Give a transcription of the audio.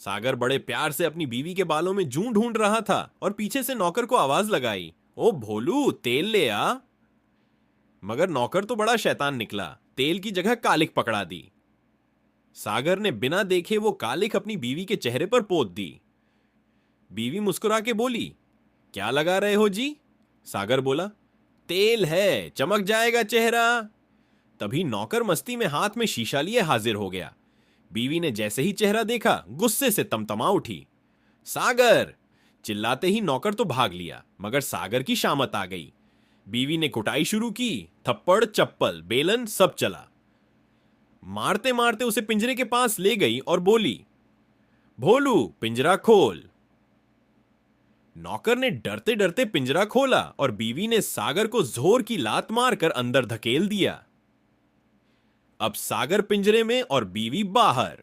सागर बड़े प्यार से अपनी बीवी के बालों में जूं ढूंढ रहा था और पीछे से नौकर को आवाज लगाई, ओ भोलू, तेल ले आ। मगर नौकर तो बड़ा शैतान निकला, तेल की जगह कालिक पकड़ा दी। सागर ने बिना देखे वो कालिक अपनी बीवी के चेहरे पर पोत दी। बीवी मुस्कुरा के बोली, क्या लगा रहे हो जी? सागर बोला, तेल है, चमक जाएगा चेहरा। तभी नौकर मस्ती में हाथ में शीशा लिए हाजिर हो गया। बीवी ने जैसे ही चेहरा देखा, गुस्से से तमतमा उठी। सागर! चिल्लाते ही नौकर तो भाग लिया, मगर सागर की शामत आ गई। बीवी ने कुटाई शुरू की, थप्पड़, चप्पल, बेलन सब चला। मारते मारते उसे पिंजरे के पास ले गई और बोली, भोलू, पिंजरा खोल। नौकर ने डरते डरते पिंजरा खोला और बीवी ने सागर को जोर की लात मारकर अंदर धकेल दिया। अब सागर पिंजरे में और बीवी बाहर।